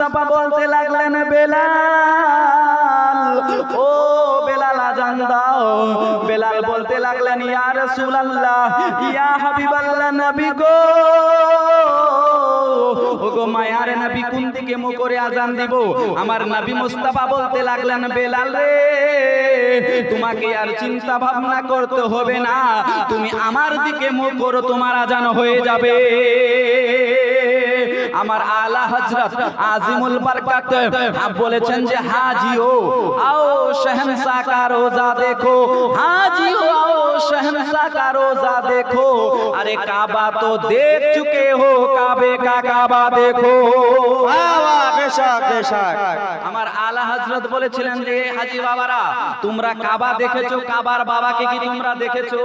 মুস্তাফা বলতে লাগলেন, বেলাল, ও বেলাল আজান দাও। বেলাল বলতে লাগলেন, ইয়া রাসূলুল্লাহ, ইয়া হাবিবাল্লাহ, নবী গো, ওগো মায়ার নবী, কোন দিকে মুখ করে আজান দিব? আমার নবী মুস্তাফা বলতে লাগলেন, বেলাল রে, তোমাকে আর চিন্তা ভাবনা করতে হবে না, তুমি আমার দিকে মুখ করো, তোমার আজান হয়ে যাবে। আমার আলা হযরত আজিমুল বরকত বলেছেন যে হাজিও आओ शहंशाह का रोजा देखो, हाजियो आओ शहंशाह का रोजा देखो, अरे काबा तो देख चुके हो, काबे का काबा देखो। বেশক বেশক। আমার আলা হযরত বলেছিলেন যে হাজী বাবারা, তোমরা কাবা দেখেছো, কাবার বাবাকে কি তোমরা দেখেছো?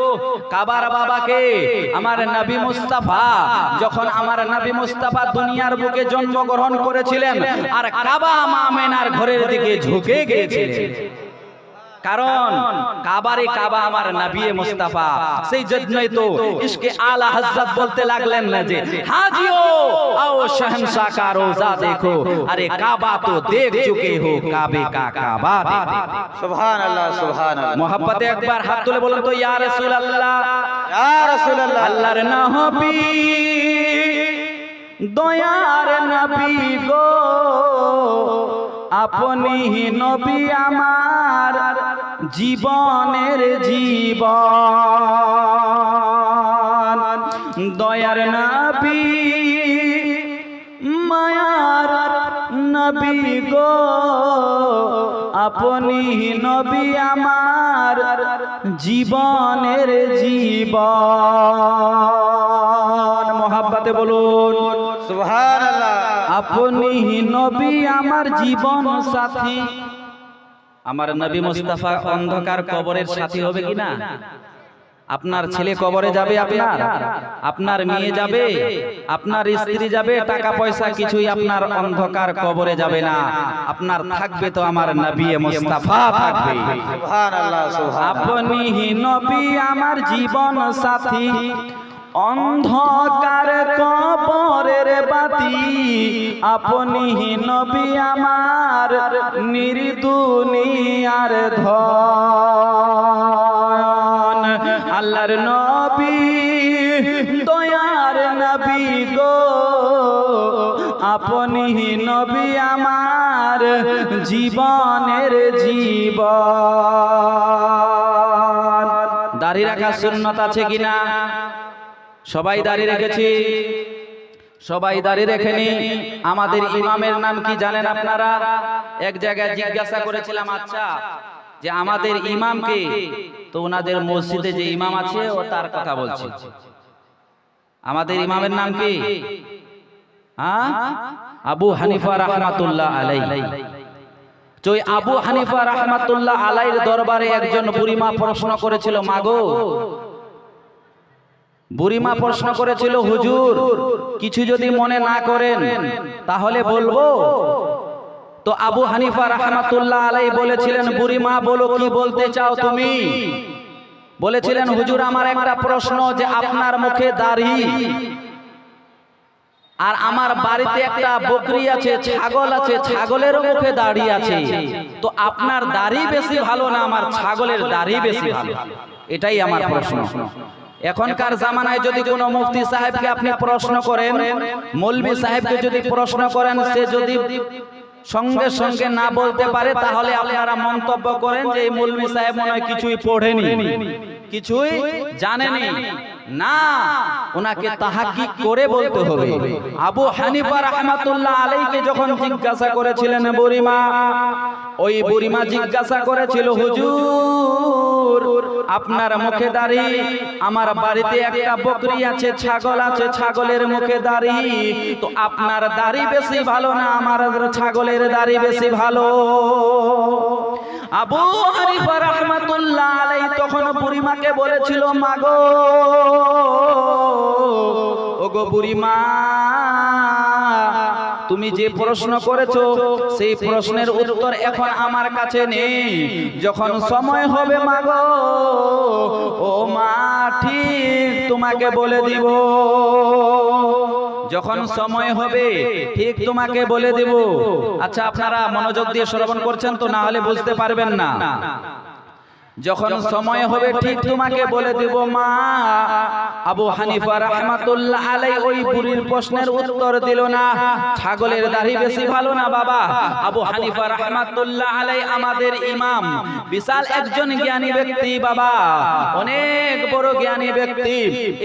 কাবার বাবাকে আমার নবী মুস্তাফা, যখন আমার নবী মুস্তাফা দুনিয়ার বুকে জন্মগ্রহণ করেছিলেন আর কাবা মা আমেনার ঘরের দিকে ঝুঁকে গিয়েছিলেন, কারণ কাবারে কাবা আমার নবী মুস্তাফা। সেই জন্যই তো ইশকে আলা হযরত বলতে লাগলেন না যে হাজিও आओ शहंशाह का रोजा देखो, अरे काबा तो देख चुके हो, काबे का काबा देखो। सुभान अल्लाह सुभान अल्लाह। मोहब्बत একবার হাত তুলে বলুন তো, ইয়া রাসূলুল্লাহ, ইয়া রাসূলুল্লাহ। আল্লাহর নবী, দয়ার নবী গো, আপনি নবী আমার জীবনের জীবন, দয়ার নবী, মায়ার নবী গো, আপনি নবী আমার জীবনের জীবন। মোহাব্বতে বলুন সুবহানাল্লাহ। আপনি নবী আমার জীবন সাথী। আমার নবী মুস্তাফা অন্ধকার কবরের সাথী হবে কিনা? আপনার ছেলে কবরে যাবে, আপনার মেয়ে যাবে, আপনার স্ত্রী যাবে, টাকা পয়সা কিছুই আপনার অন্ধকার কবরে যাবে না, আপনার থাকবে তো আমার নবী মুস্তাফা থাকবে। সুবহানাল্লাহ সুবহানাল্লাহ। আপনি নবী আমার জীবন সাথী, অন্ধকার কবরের বাতি, আপনি নবী আমার নির্দুনিয়ার ধন। আল্লাহর নবী, দয়ার নবী গো, আপনি নবী আমার জীবনের জীবন। দাড়ি রাখা সুন্নাত আছে কিনা? সবাই দাড়ি রেখেছি, সবাই দাড়ি রেখেনি। আমাদের ইমামের নাম কি জানেন আপনারা? এক জায়গায় জিজ্ঞাসা করেছিলাম, আচ্ছা যে আমাদের ইমামকে, তো ওনাদের মসজিদে যে ইমাম আছে ও তার কথা বলছে, আমাদের ইমামের নাম কি? আবু হানিফা রাহমাতুল্লাহ আলাইহি। তো আবু হানিফা রাহমাতুল্লাহ আলাইহির দরবারে একজন বুড়িমা প্রশ্ন করেছিল, মাগো, বুড়িমা প্রশ্ন করেছিল, হুজুর কিছু যদি মনে না করেন তাহলে বলবো। তো আবু হানিফা রাহমাতুল্লাহ আলাইহি বলেছিলেন, বুড়িমা বলো, কি বলতে চাও তুমি? বলেছিলেন, হুজুর আমার একটা প্রশ্ন, যে আপনার মুখে দাড়ি আর আমার বাড়িতে একটা বকরি আছে, ছাগল আছে, ছাগলেরও মুখে দাড়ি আছে, তো আপনার দাড়ি বেশি ভালো না আমার ছাগলের দাড়ি বেশি ভালো? এটাই আমার প্রশ্ন। এখনকার জামানায় যদি কোনো মুফতি সাহেবকে আপনি প্রশ্ন করেন, মৌলভী সাহেবকে যদি প্রশ্ন করেন, সে যদি সঙ্গে সঙ্গে না বলতে পারে, তাহলে আপনারা মন্তব্য করেন যে এই মৌলভী সাহেব মনে হয় কিছুই পড়েনি, কিছুই জানেনি। না, ওনাকে তাহাক্কিক করে বলতে হবে। আবু হানিফা রাহমাতুল্লাহ আলাইহিকে যখন জিজ্ঞাসা করেছিলেন বুড়িমা, ওই বুড়িমা জিজ্ঞাসা করেছিল, হুজুর আপনার মুখে দাড়ি, আমার বাড়িতে একটা বকরি আছে, ছাগল আছে, ছাগলের মুখে দাড়ি, তো আপনার দাড়ি বেশি ভালো না আমার ছাগলের দাড়ি বেশি ভালো? আবু হানিফা রাহমাতুল্লাহ আলাইহি তখন বুড়িমাকে বলেছিল, মাগো, ওগো বুড়িমা, তুমি যে প্রশ্ন করেছো সেই প্রশ্নের উত্তর এখন আমার কাছে নেই, যখন সময় হবে মাগো, ও মা, ঠিক তোমাকে বলে দিব। যখন সময় হবে ঠিক তোমাকে বলে দেব। আচ্ছা, আপনারা মনোযোগ দিয়ে শ্রবণ করছেন তো, না হলে বুঝতে পারবেন না। যখন সময় হবে ঠিক তোমাকে বলে দেব মা। আবু হানিফা রাহমাতুল্লাহ আলাইহি ওই বুড়ির প্রশ্নের উত্তর দিল না, ছাগলের দাড়ি বেশি ভালো না বাবা। আবু হানিফা রাহমাতুল্লাহ আলাইহি আমাদের ইমাম, বিশাল একজন জ্ঞানী ব্যক্তি বাবা, অনেক বড় জ্ঞানী ব্যক্তি।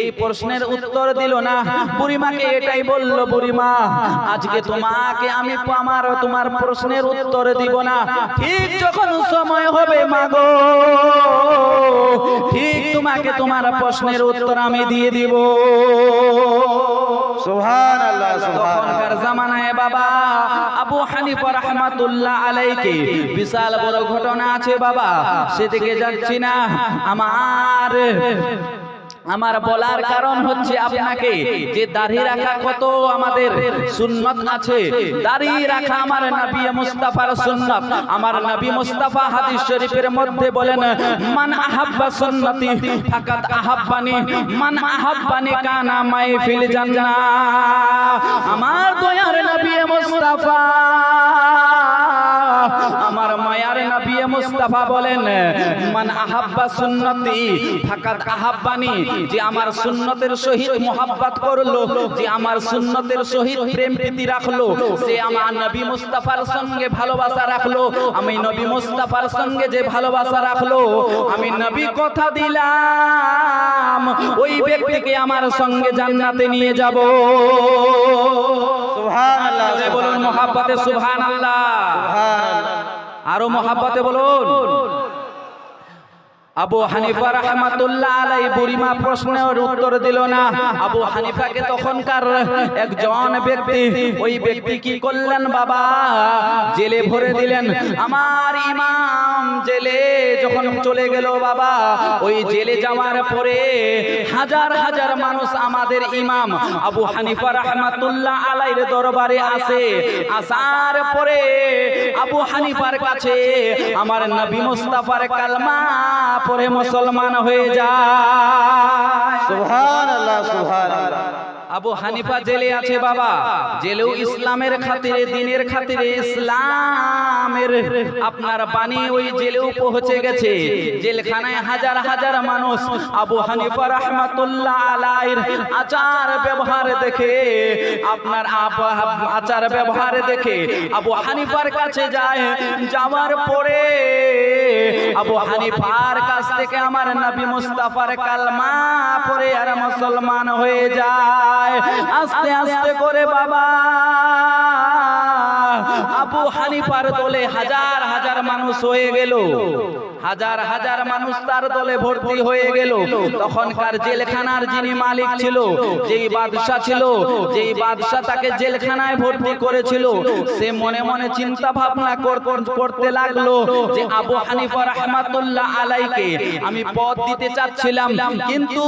এই প্রশ্নের উত্তর দিল না। বুড়িমাকে এটাই বলল, বুড়িমা আজকে তোমাকে আমি তোমার প্রশ্নের উত্তর দিব না, ঠিক যখন সময় হবে মাগো ঠিক তোমাকে তোমার প্রশ্নের উত্তর আমি দিয়ে দিব। সুবহানাল্লাহ তখনকার জামানায় বাবা আবু হানিফা রাহমাতুল্লাহ আলাইহি বিশাল বড় ঘটনা আছে বাবা, সেদিকে যাচ্ছি না। আমার বলার কারণ হচ্ছে আপনাকে যে দাড়ি রাখা কত আমাদের সুন্নাত আছে। দাড়ি রাখা আমার নবী মুস্তাফার সুন্নাত। আমার নবী মুস্তাফা হাদিস শরীফের মধ্যে বলেন, মান আহাব্বা সুন্নতি ফাকাত আহাব্বানি, মান আহাব্বানি কানা মাই ফিল জান্নাহ। আমার দয়ার নবী মুস্তাফা, আমার মায়ার নবী মুস্তাফা বলেন, মান আহাব্বা সুন্নতি ফাকাত আহাব্বানি, যে আমার সুন্নতের সহিত মোহাব্বত করলো, যে আমার সুন্নতের সহিত প্রেম প্রীতি রাখলো, সে আমার নবী মুস্তাফার সঙ্গে ভালোবাসা রাখলো। আমি নবী মুস্তাফার সঙ্গে যে ভালোবাসা রাখলো, আমি নবী কথা দিলাম ওই ব্যক্তিকে আমার সঙ্গে জান্নাতে নিয়ে যাব। সুবহানাল্লাহ, বলুন মোহাব্বতে সুবহানাল্লাহ, আরো মোহাব্বতে বলুন। আবু হানিফা রাহমাতুল্লাহ আলাইহি বুড়িমা প্রশ্নের উত্তর দিল না। আবু হানিফাকে তখনকার একজন ব্যক্তি, ওই ব্যক্তি কি করলেন বাবা, জেলে ভরে দিলেন। আমার ইমাম জেলে যখন চলে গেল বাবা, ওই জেলে যাওয়ার পরে হাজার হাজার মানুষ আমাদের ইমাম আবু হানিফা রাহমাতুল্লাহ আলাইহির দরবারে আসে। আসার পরে আবু হানিফার কাছে আমার নবী মুস্তাফার কালমা পরে মুসলমান হয়ে যায়। সুবহানাল্লাহ, সুবহানাল্লাহ। আবু হানিফা জেলে আছে বাবা, জেলেও ইসলামের খাতিরে, দ্বীনের খাতিরে, ইসলামের আপনার বাণী ওই জেলেও পৌঁছে গেছে। জেলখানায় হাজার হাজার মানুষ আবু হানিফা রাহমাতুল্লাহ আলাইহির আচার ব্যবহার দেখে, আপনার আচার ব্যবহার দেখে আবু হানিফার কাছে যায়। যাওয়ার পরে আবু হানিফার কাছ থেকে আমার নবী মুস্তাফার কালমা পড়ে আর মুসলমান হয়ে যায়। আস্তে আস্তে করে বাবা আবু হানিফার দলে হাজার হাজার মানুষ হয়ে গেল, হাজার হাজার মানুষ তার দলে ভর্তি হয়ে গেল। তখনকার জেলখানার যিনি মালিক ছিল, যেই বাদশা ছিল, যেই বাদশা তাকে জেলখানায় ভর্তি করেছিল, সে মনে মনে চিন্তা ভাবনা করতে লাগলো যে আবু হানিফা রাহমাতুল্লাহ আলাইহিকে আমি পদ দিতে চাচ্ছিলাম, কিন্তু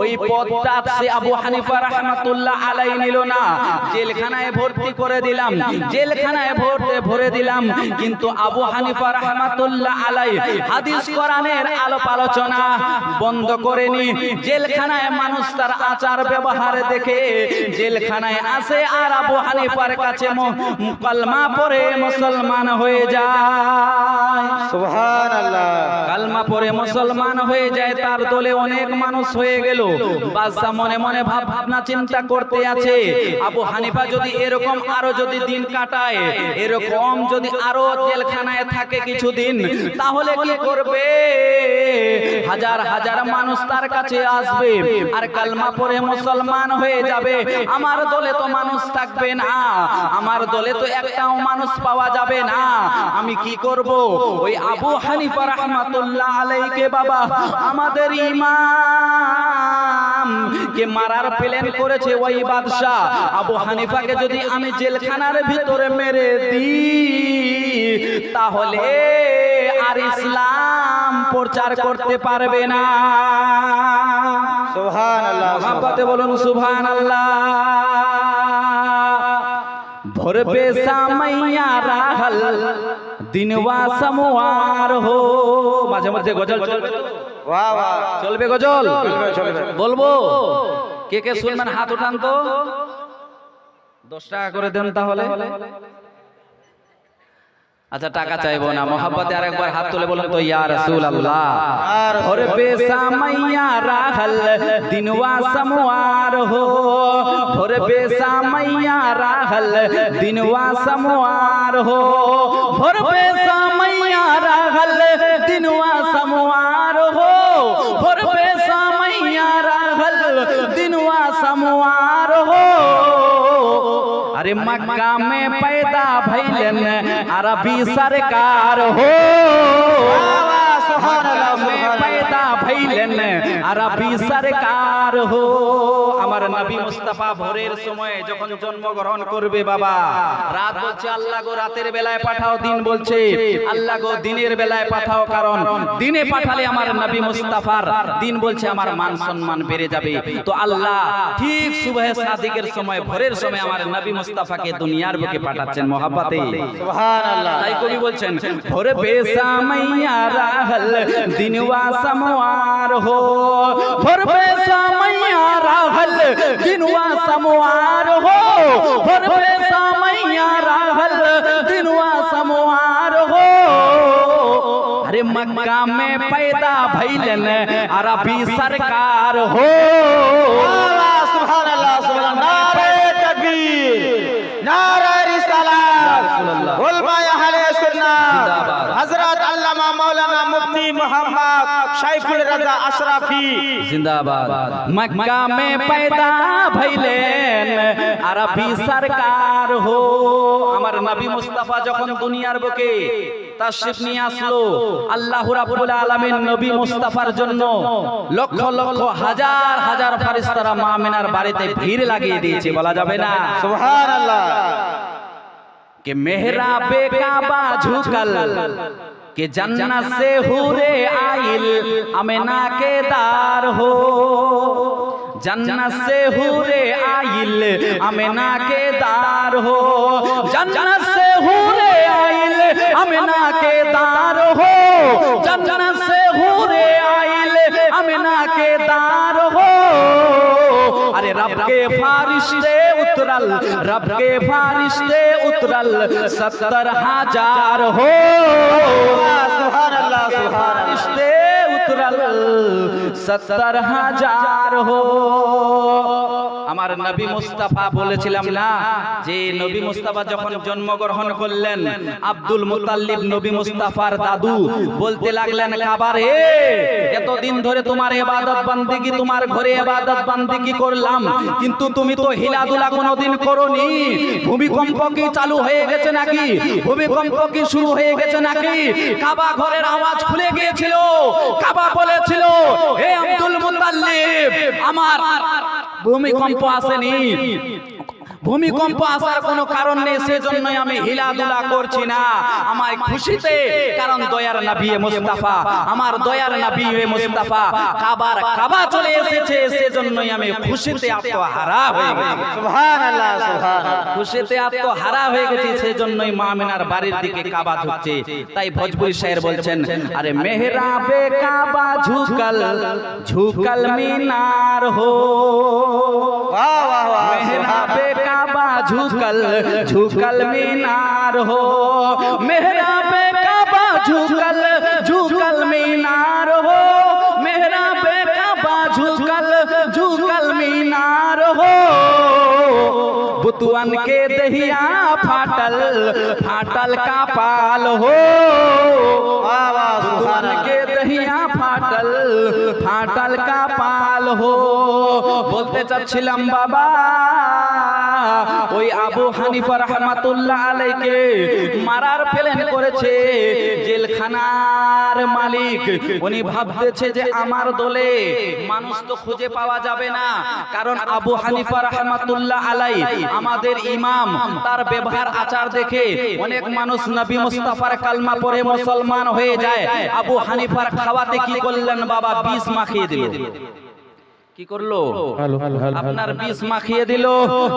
ওই পদটা সে আবু হানিফা রাহমাতুল্লাহ আলাইহি নিল না। জেলখানায় ভর্তি করে দিলাম, জেলখানায় ভরে দিলাম, কিন্তু আবু হানিফা রাহমাতুল্লাহ আলাইহি হাদিস কোরআনের আলাপ আলোচনা বন্ধ করেনি। জেলখানায় মানুষ তার আচার ব্যবহার দেখে জেলখানায় আসে আর আবু হানিফার কাছে কালমা পড়ে মুসলমান হয়ে যায়। সুবহানাল্লাহ, কালমা পড়ে মুসলমান হয়ে যায়। তার দলে অনেক মানুষ হয়ে গেল। বাদশা মনে মনে ভাবনা চিন্তা করতে আছে, আবু হানিফা যদি এরকম আরো যদি দিন কাটায়, এরকম যদি আরো জেলখানায় থাকে কিছুদিন, তাহলে কি করবে? হাজার হাজার মানুষ তার কাছে আসবে আর কালমা পড়ে মুসলমান হয়ে যাবে। আমার দলে তো মানুষ থাকবে না, আমার দলে তো একটাও মানুষ পাওয়া যাবে না। আমি কি করব? ওই আবু হানিফা রাহমাতুল্লাহ আলাইহিকে বাবা আমাদের ইমাম কে মারার প্ল্যান করেছে ওই বাদশা। আবু হানিফাকে যদি আমি জেলখানার ভিতরে মেরে দিই, তাহলে আর ইসলাম প্রচার করতে পারবে না। সুবহানাল্লাহ, মহব্বতে বলুন সুবহানাল্লাহ। ভোর পেশা মাইয়া রাহল দিনওয়া সমওয়ার হো। মাঝে মধ্যে গজল চলবে, বাহ বাহ, চলবে গজল চলবে চলবে। বলবো? কে কে শুনবেন হাত উঠান তো। 10 টাকা করে দেন তাহলে। আচ্ছা টাকা চাইবো না, মোহাব্বতে আরেকবার হাত তুলে বলুন তো ইয়া রাসূলুল্লাহ। और बेसामैया राहल दिनवा समवार हो, और बेसामैया राहल दिनवा समवार हो, और बेसामैया राहल दिनवा समवार हो, और बेसामैया राहल दिनवा समवार हो। अरे मक्का में पैदा भइलन अरबी सरकार हो, मक्का में पैदा भइलन अरबी सरकार हो। আমার নবী মুস্তাফা ভোরের সময় যখন জন্মগ্রহণ করবে বাবা, রাত বলছে আল্লাহ গো রাতের বেলায় পাঠাও, দিন বলছে আল্লাহ গো দিনের বেলায় পাঠাও, কারণ দিনে পাঠালে আমার নবী মুস্তাফার, দিন বলছে আমার মান সম্মান বেড়ে যাবে। তো আল্লাহ ঠিক সুবহে সাদিকের সময় ভোরের সময় আমার নবী মুস্তাফাকে দুনিয়ার বুকে পাঠাচ্ছেন মোহাব্বতে সুবহানাল্লাহ। তাই কবি বলছেন ভোরে বেসামাইয়া রাহল দিনওয়া সমওয়ার হো, ভোর বেসামাইয়া রাহল दिनवा समवार हो, भोर बेसामैया राहल दिनवा समवार हो। अरे मक्का में पैदा भइलन अरबी सरकार हो, सुभानअल्लाह सुभानअल्लाह। नारे तकबीर, नारे रिसालत, उलमा अहले सुन्नत हजरत अल्लामा मौलाना मुफ्ती मोहम्मद शैखुल रजा अशरफी जिंदाबाद। मक्का में पैदा भइलेन अरबी सरकार हो। আমার নবী মুস্তাফা যখন দুনিয়ার বুকে তাশরিফ নিয়ে আসলো, আল্লাহ রাব্বুল আলামিন নবী মুস্তাফার জন্য লক্ষ লক্ষ হাজার হাজার ফেরেশতারা মা আমিনার বাড়িতে ভিড় লাগিয়ে দিয়েছে, বলা যাবে না सुभानअल्लाह। कि मेहराबे काबा झुकल कि जन्नत से हुरे आइल अमेना के दार हो, जन्नत से हुरे आइल अमेना के दार हो, जन्नत से हुरे आइल अमेना के दार हो, जन्नत से हुरे आइल अमेना के दार हो। अरे रब के फारिश्ते उतरल, रब के फारिश्ते उतरल 70,000 हो, सुभानअल्लाह सुभानअल्लाह। फारिश्ते उतरल 70,000 हो। আমার নবী মুস্তাফা বলেছিলাম না যে নবী মুস্তাফা যখন জন্মগ্রহণ করলেন, আব্দুল মুতাল্লিব নবী মুস্তাফার দাদু বলতে লাগলেন কাবার হে, এতদিন ধরে তোমার ইবাদত বান্দিগি, তোমার ঘরে ইবাদত বান্দিগি করলাম, কিন্তু তুমি তো হিলাদুলা কোনোদিন করোনি। ভূমিকম্প কি চালু হয়ে গেছে নাকি? ভূমিকম্প কি শুরু হয়ে গেছে নাকি? কাবা ঘরের আওয়াজ খুলে গিয়েছিল, কাবা বলেছিল হে আব্দুল মুতাল্লিব আমার ভূমিকম্প আসেনি, ভূমিকম্প আসার কোনো কারণ নেই, সেজন্যই আমি হিলাদুলা করছি না, আমার খুশিতে, কারণ দয়ার নবী মুস্তাফা, আমার দয়ার নবী মুস্তাফা কাবার কাবা চলে এসেছে, সেজন্যই আমি খুশিতে আত্মহারা হয়ে গেছি সুবহানাল্লাহ সুবহানাল্লাহ। খুশিতে আত্মহারা হয়ে গেছি, সেজন্যই মা আমিনার বাড়ির দিকে কাবা ঝুঁকছে। তাই ভোজপুরি শায়ের বলছেন আরে মেহরাবে কাবা ঝুকল ঝুকল মিনার হো, वाह वाह वाह। मेहराबे काबा झुकल झुकल मीनार हो, मेहराबे काबा झुकल झुकल मीनार हो, मेहराबे काबा झुकल झुकल मीनार हो। बुतवन के दहिया फाटल फाटल का पाल हो, वाह वाह बुतवन के दहिया फाटल फाटल का पाल हो। বলতে চাচ্ছিলাম বাবা, ওই আবু হানিফা রাহমাতুল্লাহ আলাইকে মারার প্ল্যান করেছে জেলখানার মালিক। উনি ভাবতেছে যে আমার দলে মানুষ তো খুঁজে পাওয়া যাবে না, কারণ আবু হানিফা রাহমাতুল্লাহ আলাই আমাদের ইমাম, তার ব্যবহার আচার দেখে অনেক মানুষ নবী মুস্তাফার কালমা পড়ে মুসলমান হয়ে যায়। আবু হানিফার খাওয়াতে কি করলেন বাবা? বিষ মাখিয়ে দিল। কি করলো? আপনার বিষ মাখিয়ে দিল।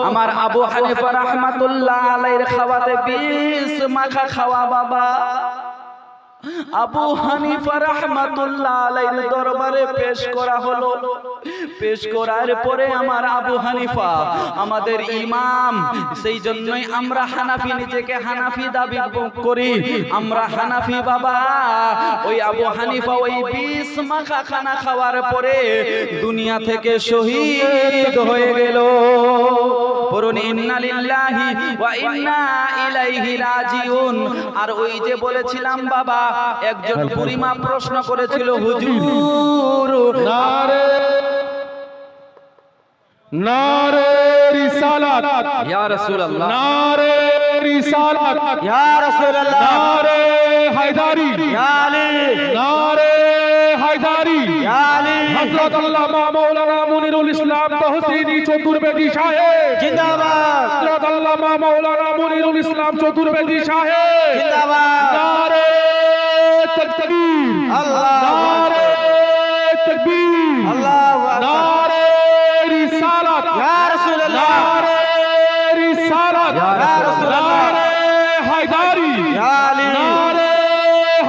আমার আবু হানিফা রাহমাতুল্লাহ আলাইহির খাওয়াতে বিষ মাখা খাওয়া বাবা। আবু হানিফা রাহমাতুল্লাহ আলাইহির দরবারে পেশ করা হলো। পেশ করার পরে আমার আবু হানিফা আমাদের ইমাম, সেই জন্যই আমরা হানাফি, নিজেকে হানাফি দাবি করি। আমরা হানাফি বাবা। ওই আবু হানিফা ওই 20 মাখা খানা খাওয়ার পরে দুনিয়া থেকে শহীদ হয়ে গেল। পড়ুন ইন্না লিল্লাহি ওয়া ইন্না ইলাইহি রাজিউন। আর ওই যে বলেছিলাম বাবা, একজন বুড়িমা প্রশ্ন করেছিল, হুজুর নারে নারে রিসালাত ইয়া রাসূলুল্লাহ, নারে রিসালাত ইয়া রাসূলুল্লাহ, নারে হায়দারি ইয়া আলী, নারে হায়দারি ইয়া আলী, হযরত আল্লামা মাওলানা মুনিরুল ইসলাম তহসিনী চতুর্বেদী সাহেব জিন্দাবাদ, হযরত আল্লামা মাওলানা মুনিরুল ইসলাম চতুর্বেদী সাহেব জিন্দাবাদ, নারে তাকবীর আল্লাহু নারে তাকবীর আল্লাহু আকবার, নারে রিসালাত ইয়া রাসূলুল্লাহ, নারে রিসালাত ইয়া রাসূলুল্লাহ, নারে হায়দারি ইয়া আলী, নারে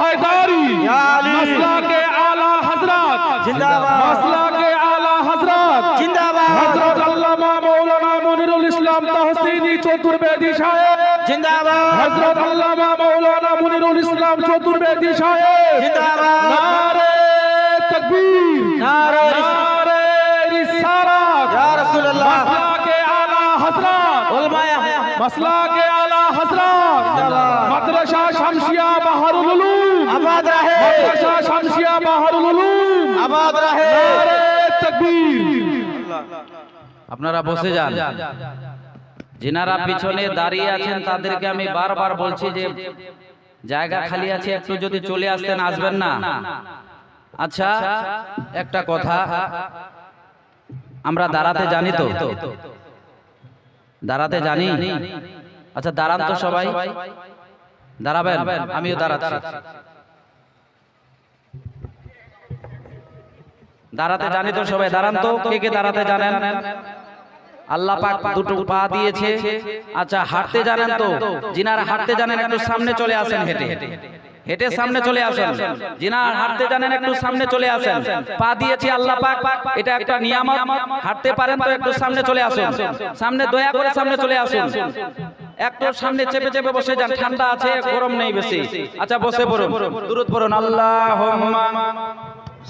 হায়দারি ইয়া আলী, মাসলাকে আলা হযরত জিন্দাবাদ, মাসলাকে আলা হযরত জিন্দাবাদ, হযরত আল্লামা মাওলানা মুনিরুল ইসলাম তহসিনী চতুর্বেদী সাহেব জিন্দাবাদ, হযরত আল্লামা মাওলানা মুনিরুল ইসলাম চতুর্বেদী সাহেব জিন্দাবাদ, নারে তাকবীর নারে নারে রিসালাত ইয়া রাসূলুল্লাহ, মাসলাকে আলা হযরত উলমায়ে মাসলাকে আলা হযরত মাদ্রাসা শামসিয়া বাহারুল উলুম আবাদ রহে, মাদ্রাসা শামসিয়া বাহারুল উলুম আবাদ রহে, নারে তাকবীর। আপনারা বসে যান। যিনারা পিছনে দাঁড়িয়ে আছেন তাদেরকে আমি বারবার বলছি যে জায়গা খালি আছে, একটু যদি চলে আসতেন। আসবেন না? আচ্ছা, একটা কথা, আমরা দাঁড়াতে জানি তো? দাঁড়াতে জানি? আচ্ছা দাঁড়ান তো সবাই, দাঁড়াবেন, আমিও দাঁড়াচ্ছি। দাঁড়াতে জানি তো সবাই? দাঁড়ান তো, কে কে দাঁড়াতে জানেন? আল্লাহ পাক দুটো পা দিয়েছে। আচ্ছা হাঁটতে জানেন তো? যিনারা হাঁটতে জানেন একটু সামনে চলে আসেন, হেঁটে হেঁটে সামনে চলে আসেন। যিনারা হাঁটতে জানেন একটু সামনে চলে আসেন। পা দিয়েছে আল্লাহ পাক, এটা একটা নিয়ামত। হাঁটতে পারেন তো একটু সামনে চলে আসুন, সামনে দয়া করে সামনে চলে আসুন। একটু সামনে চেপে চেপে বসে যান, ঠান্ডা আছে, গরম নেই বেশি। আচ্ছা বসে পড়ুন, দুরূদ পড়ুন। আল্লাহুম্মা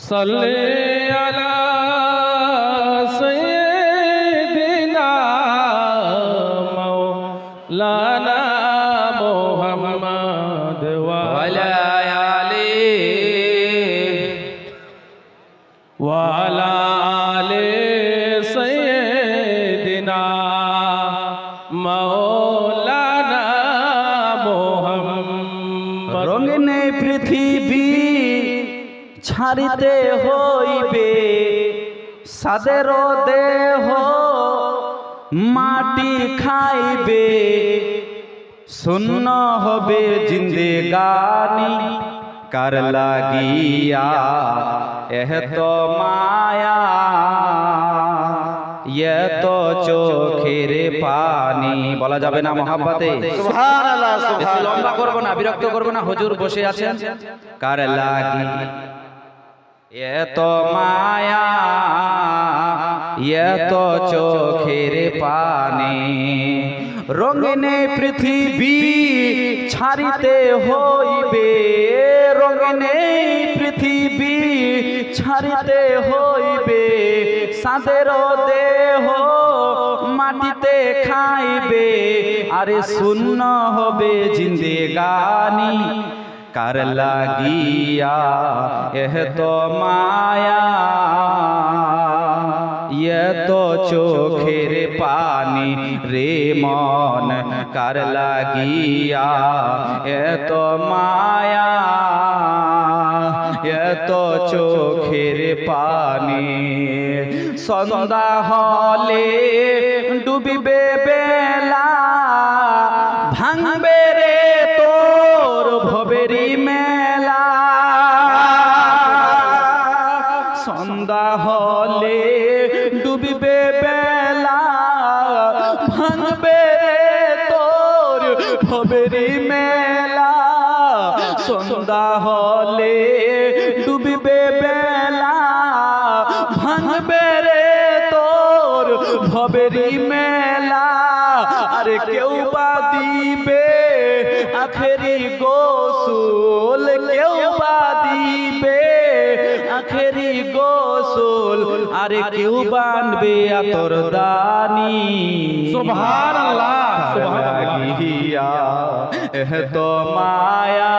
সাল্লি আলা সাইয়্যিদিনা মাওলানা মুহাম্মদ ওয়া ওয়ালা আলি ওয়া আলা আলি সাইয়্যিদিনা মাওলানা মুহাম্মদ। রঙিনে পৃথিবী ছাড়িতে হইবে, সাদের দেহ মাটি খাইবে, শূন্য হবে জিন্দেগানি কার লাগিয়া এত মায়া, এত চোখের পানি। বলা যাবে না মহাব্বতে? সুবহানাল্লাহ, বেশি সুবহানাল্লাহ, লম্বা করবো না, বিরক্ত করবো না। হুজুর বসে আছেন। কার লাগি এত মায়া, এত চোখের পানি, রঙিনে পৃথিবী ছাড়িতে হইবে, রঙিনে পৃথিবী ছাড়িতে হইবে, সাদের দেহ মাটিতে খাইবে, আরে শূন্য হবে জিন্দেগানি কার লাগিয়া এত মায়া, এত চোখের পানি রে মন কার লাগিয়া এত মায়া, এত চোখের পানি। সন্ধ্যা হলে ডুবিবে বেলা, ভাঙবে রে তোর ভবেরি মেলা, সন্ধ্যা হলে ডুবিবে বেলা, ভাঙবে রে তোর ভবেরি মেলা, সন্ধ্যা হলে ডুবিবে বেলা ভাঙবে রে তোর ভবেরি মেলা আরে কেউ বা দিবে আখেরি গোসল কেউ বা দিবে আখেরি গোসল আরে কেউ বানবে আতর দানি সুবহানাল্লাহ সুবহানাল্লাহ লাগিয়া এহ তো মায়া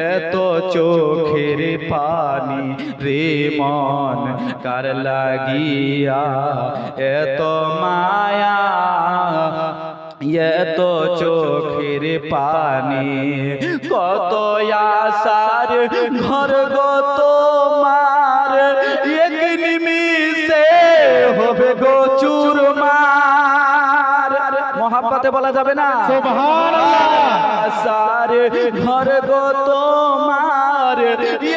এ তো চোখের পানি রে মন কার লাগিয়া এ তো মায়া এ তো চোখের পানি কত আশার ঘর গো তোমার এক নিমিষে হবে গো চুরমার মোহাব্বতে বলা যাবে না সুবহানাল্লাহ আশার ঘর গো তোমার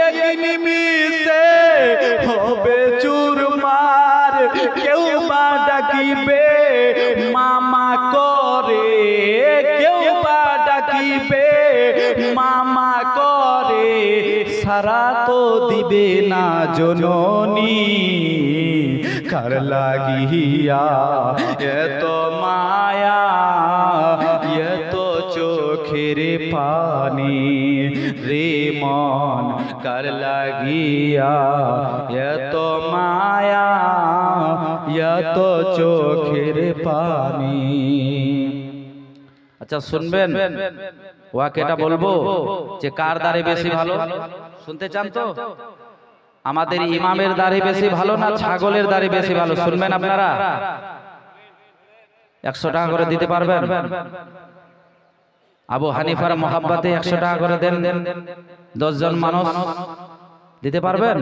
এক নিমিষে হবে চুরমার কেউ বা ডাকিবে মামা করে কেউ বা ডাকিবে মামা করে সারা তো দিবে না জননী কার লাগিয়া এত মায়া এত চোখের পানি রে মন কার লাগিয়া এত মায়া এত চোখের পানি আচ্ছা শুনবেন ওয়াকেটা বলবো যে কার দাড়ি বেশি ভালো শুনতে চান তো আমাদের ইমামের দাড়ি বেশি ভালো না ছাগলের দাড়ি বেশি ভালো শুনবেন আপনারা 100 টাকা করে দিতে পারবেন আবু হানিফার মোহাব্বতে 100 টাকা করে দেন 10 জন মানুষ দিতে পারবেন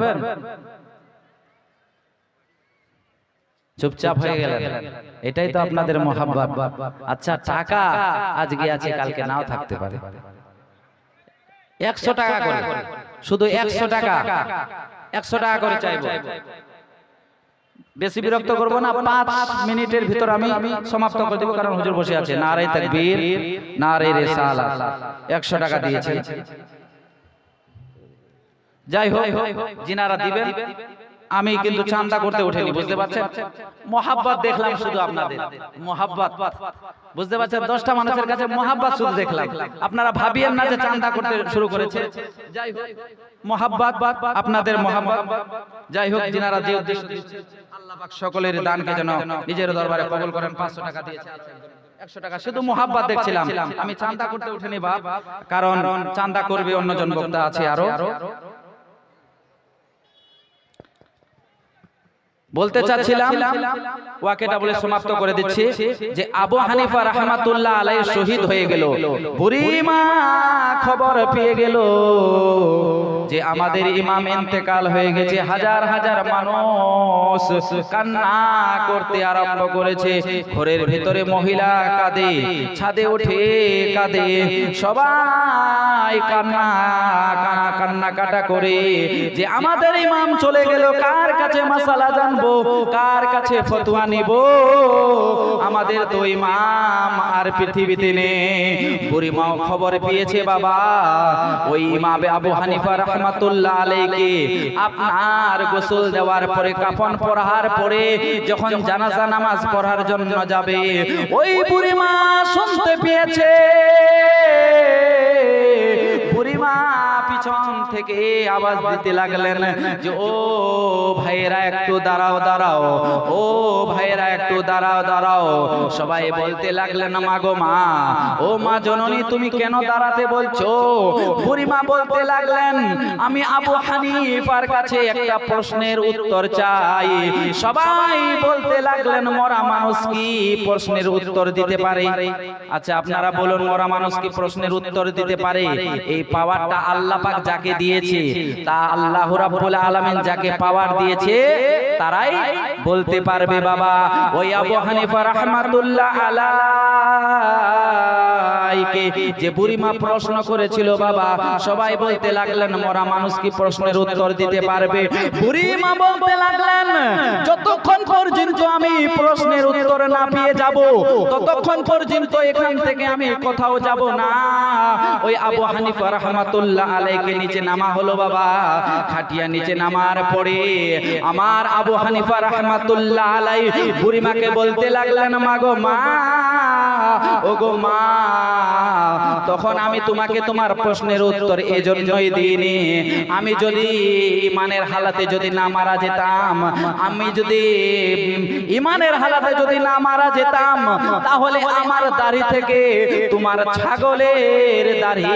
চুপচাপ হয়ে গেলেন এটাই তো আপনাদের মোহাব্বত আচ্ছা টাকা আজকে আছে কালকে নাও থাকতে পারে 100 টাকা করে শুধু 100 টাকা 100 টাকা করে চাইবো বেশি বিরক্ত করব না 5 মিনিটের ভিতর আমি সমাপ্ত করে দেব কারণ হুজুর বসে আছে নারে তাকবীর নারে রিসালাত 100 টাকা দিয়েছেন যাই হোক যিনারা দিবেন আমি কিন্তু চাঁদা করতে উঠেনি বুঝতে পারছেন মোহাব্বত দেখলাম শুধু আপনাদের মোহাব্বত বুঝতে পারছেন 10টা মানুষের কাছে মোহাব্বত শুধু দেখলাম আপনারা ভাবিয়েন না যে চাঁদা করতে শুরু করেছে যাই হোক মোহাব্বত আপনাদের মোহাব্বত যাই হোক যিনারা যে উদ্দেশ্য দিচ্ছেন আল্লাহ পাক সকলের দানকে যেন নিজের দরবারে কবুল করেন 500 টাকা দিয়েছে 100 টাকা শুধু মোহাব্বত দেখছিলাম আমি চাঁদা করতে উঠেনি বাপ কারণ চাঁদা করবে অন্যজন বক্তা আছে আরো বলতে চাচ্ছিলাম ওয়াকেটা বলে সমাপ্ত করে দিচ্ছি যে আবু হানিফা রাহমাতুল্লাহ আলাইহি শহীদ হয়ে গেল বুড়িমা খবর পেয়ে গেল যে আমাদের ইমাম ইন্তেকাল হয়ে গেছে হাজার হাজার মানুষ কান্না করতে আরম্ভ করেছে ঘরের ভিতরে মহিলা কাঁদে ছাদে উঠে কাঁদে সবাই কান্না কাটা করে যে আমাদের ইমাম চলে গেল কার কাছে মাসালা জানবো কার কাছে ফতোয়া নিব আমাদের তো ইমাম আর পৃথিবীতে নেই বুড়িমাও খবর পেয়েছে বাবা ওই ইমাম আবু হানিফা রাহমাতুল্লাহ আলাইহি আপনার গোসল দেওয়ার পরে কাফন পরার পরে যখন জানাজা নামাজ পড়ার জন্য যাবে ওই বুড়িমা শুনতে পেয়েছে বুড়িমা পিছন থেকে আওয়াজ দিতে লাগলেন যে ও ভাইরা একটু দাঁড়াও দাঁড়াও ও ভাইরা একটু দাঁড়াও দাঁড়াও সবাই বলতে লাগলেন মা গো মা ও মা জননী তুমি কেন দাঁড়াতে বলছো বুড়িমা বলতে লাগলেন আমি আবু হানিফার কাছে একটা প্রশ্নের উত্তর চাই সবাই বলতে লাগলেন মরা মানুষ কি প্রশ্নের উত্তর দিতে পারে আচ্ছা আপনারা বলুন মরা মানুষ কি প্রশ্নের উত্তর দিতে পারে এই পাওয়ারটা আল্লাহ পাক যাকে দিয়েছে তা আল্লাহ রাব্বুল আলামিন যাকে পাওয়ার দিয়েছে তারাই বলতে পারবে বাবা ওই আবু হানিফা রাহমাতুল্লাহ আলাইহি সবাইকে যে বুড়িমা প্রশ্ন করেছিল বাবা, সবাই বলতে লাগলেন মরা মানুষ কি প্রশ্নের উত্তর দিতে পারবে? বুড়িমা বলতে লাগলেন যতক্ষণ পর্যন্ত আমি প্রশ্নের উত্তর না পেয়ে যাব ততক্ষণ পর্যন্ত এখান থেকে আমি কোথাও যাব না। ওই আবু হানিফা রাহমাতুল্লাহ আলাইকে নিচে নামা হলো বাবা। খাটিয়া নিচে নামার পরে আমার আবু হানিফা রাহমাতুল্লাহ আলাই বুড়িমাকে বলতে লাগলেন মা গো মা, ও গো মা, তখন আমি তোমাকে তোমার প্রশ্নের উত্তর এজন্যই দিইনি, আমি যদি ইমানের হালাতে যদি না মারা যেতাম, আমি যদি ইমানের হালাতে যদি না মারা যেতাম তাহলে আমার দাড়ি থেকে তোমার ছাগলের দাড়ি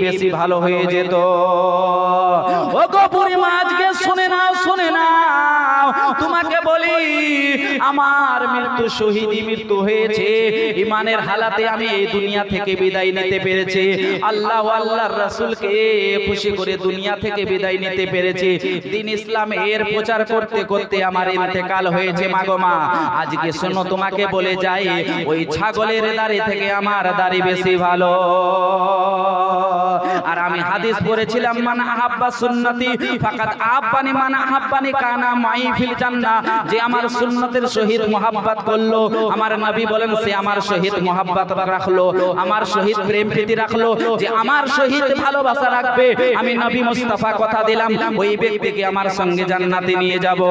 বেশি ভালো হয়ে যেত। ও গো বুড়িমা, আজকে শুনে নাও, শুনে নাও, তোমাকে বলি আমার মৃত্যু শহীদি মৃত্যু হয়েছে, ইমানের হালাতে আমি এই দুনিয়া থেকে বিদায় নিতে পেরেছি, আল্লাহ ও আল্লাহর রাসূলকে খুশি করে দুনিয়া থেকে বিদায় নিতে পেরেছি, দ্বীন ইসলাম এর প্রচার করতে করতে আমার ইন্তেকাল হয়েছে। মাগো মা, আজকে শোনো তোমাকে বলে যাই, ওই ছাগলের দাড়ি থেকে আমার দাড়ি বেশি ভালো। আর আমি হাদিস পড়েছিলাম মান আহাব্বা সুন্নতি ফাকাত আহাব্বানি মান আহাব্বানি কানা মাই ফিল জান্নাহ, যে আমার সুন্নতের সহিত মোহাব্বত করলো, আমার নবী বলেন সে আমার সহিত মোহাব্বত রাখলো, আমার সহিত প্রেম প্রীতি রাখলো, যে আমার সহিত ভালোবাসা রাখবে, আমি নবী মুস্তাফা কথা দিলাম ওই ব্যক্তিকে আমার সঙ্গে জান্নাতে নিয়ে যাব।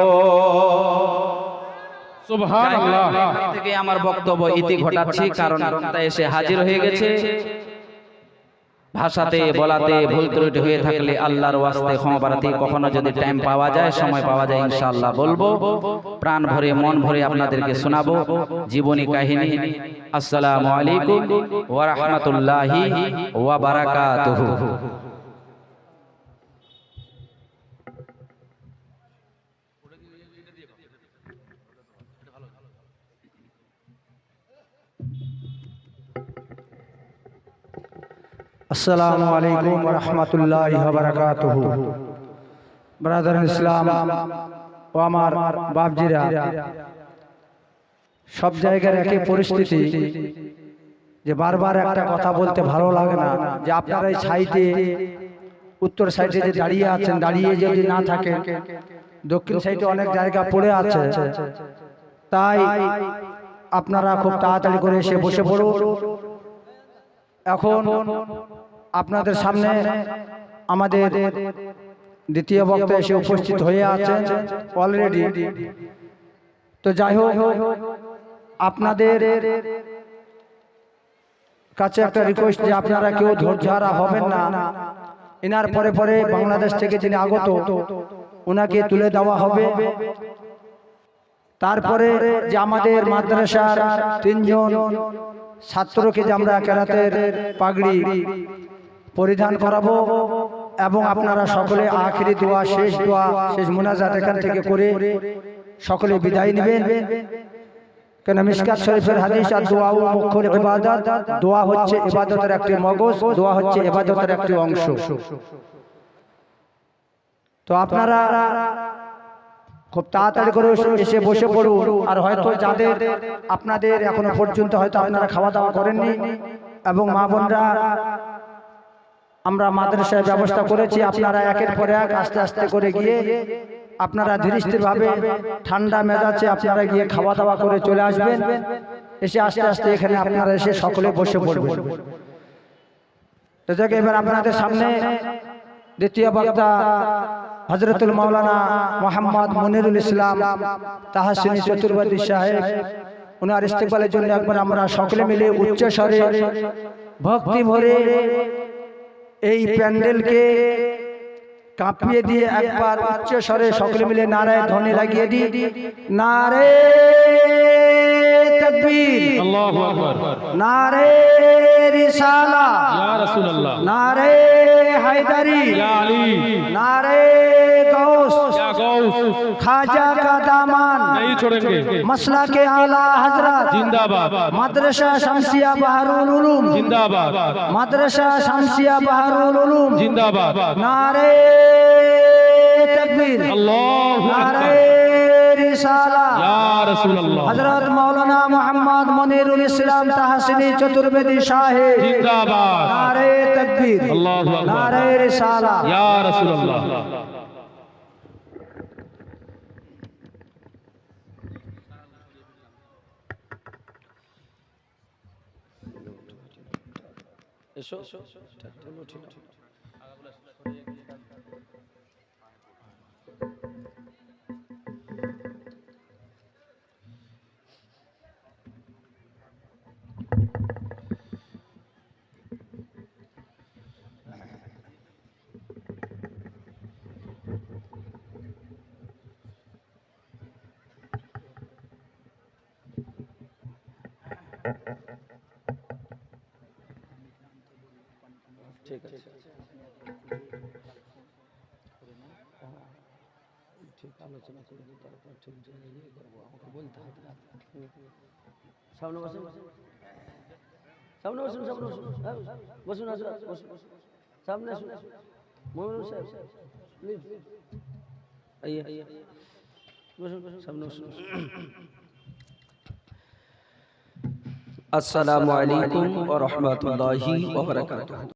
সুবহানাল্লাহ। এখান থেকে আমার বক্তব্য ইতি ঘটাচ্ছি, কারণ বক্তা এসে হাজির হয়ে গেছে। ভাষাতে বলাতে ভুল ত্রুটি হয়ে থাকলে আল্লাহর ওয়াস্তে ক্ষমা প্রার্থী। কখনো যদি টাইম পাওয়া যায়, সময় পাওয়া যায়, ইনশাআল্লাহ বলবো, প্রাণ ভরে মন ভরে আপনাদেরকে শোনাবো জীবনী কাহিনী। আসসালামু আলাইকুম ওয়া রাহমাতুল্লাহি ওয়া বারাকাতুহু। আসসালামু আলাইকুম ওয়া রাহমাতুল্লাহি ওয়া বারাকাতুহু। ব্রাদার ইসলাম ও আমার বাপজিরা, সব জায়গার একই পরিস্থিতি যে বারবার একটা কথা বলতে ভালো লাগে না, যে আপনারা এই সাইডে উত্তর সাইডে যে দাঁড়িয়ে আছেন, দাঁড়িয়ে যদি না থাকেন, দক্ষিণ সাইডে অনেক জায়গা পড়ে আছে, তাই আপনারা খুব তাড়াতাড়ি করে এসে বসে পড়ুন। এখন আপনাদের সামনে আমাদের দ্বিতীয় বক্তা এসে উপস্থিত হয়ে আছেন অলরেডি। তো যাই হোক, আপনাদের কাছে একটা রিকোয়েস্ট যে আপনারা কেউ ধৈর্য হারা হবেন না। এনার পরে পরে বাংলাদেশ থেকে যিনি আগত ওনাকে তুলে দেওয়া হবে। তারপরে যে আমাদের মাদ্রাসার 3 জন ছাত্রকে যে আমরা কেরাতের পাগড়ি পরিধান করাবো, এবং আপনারা সকলে আখিরি দোয়া, শেষ মুনাজাত এখান থেকে করে সকলে বিদায় নেবেন। কেন মিশকাত শরীফের হাদিস, আর দোয়া ও মুখ্যর ইবাদত, দোয়া হচ্ছে ইবাদতের একটি মগজ, দোয়া হচ্ছে ইবাদতের একটি অংশ। তো আপনারা খুব তাড়াতাড়ি করে এসে বসে পড়ুন। আর হয়তো যাদের আপনাদের এখনো পর্যন্ত হয়তো আপনারা খাওয়া দাওয়া করেননি, এবং মা বোনরা আমরা মাদ্রাসায় ব্যবস্থা করেছি, আপনারা একের পর এক আস্তে আস্তে করে গিয়ে আপনারা ধীরস্থিরভাবে ঠান্ডা মেজাজে আপনারা গিয়ে খাওয়া দাওয়া করে চলে আসবেন। এসে আস্তে আস্তে এখানে আপনারা এসে সকলে বসে পড়বেন। তো যাকে এবার আপনাদের সামনে দ্বিতীয় বক্তা হযরতুল মাওলানা মোহাম্মদ মনিরুল ইসলাম তাহসিনী চতুর্বেদী সাহেব, ওনার ইস্তেকবালের জন্য একবার আমরা সকলে মিলে উচ্চ স্বরে ভক্তি ভরে এই প্যান্ডেলকে কাঁপিয়ে দিয়ে একবার উচ্চ স্বরে সকলে মিলে নারায়ে ধ্বনি লাগিয়ে দিই। নারে তাকবীর, আল্লাহু আকবার, নারে রিসালা, ইয়া রাসূলুল্লাহ, নারে হায়দারি, ইয়া আলী, नारे गौस, ইয়া গৌস, खाजा का दामन, नहीं छोड़ेंगे, मसला के आला हजरत जिंदाबाद, मदरसा शमसिया बहरुल उलूम, जिंदाबाद, मदरसा शमसिया बहरुल उलूम, जिंदाबाद, नारे तकबीर, अल्लाहु नारे अकबर, रिसाला या रसूल अल्लाह हजरत मौलाना मोहम्मद मुनीरुल इस्लाम तहसीनी चतुर्वेदी साहिब जिंदाबाद नारे तकबीर अल्लाहु अकबर नारे रिसाला या रसूल अल्लाह সামনে বসুন সামনে বসুন সামনে বসুন বসুন আসুন বসুন সামনে আসুন মোহাম্মদ সাহেব প্লিজ আইয়ে বসুন সামনে বসুন আসসালামু আলাইকুম ওয়া রাহমাতুল্লাহি ওয়া বারাকাতুহু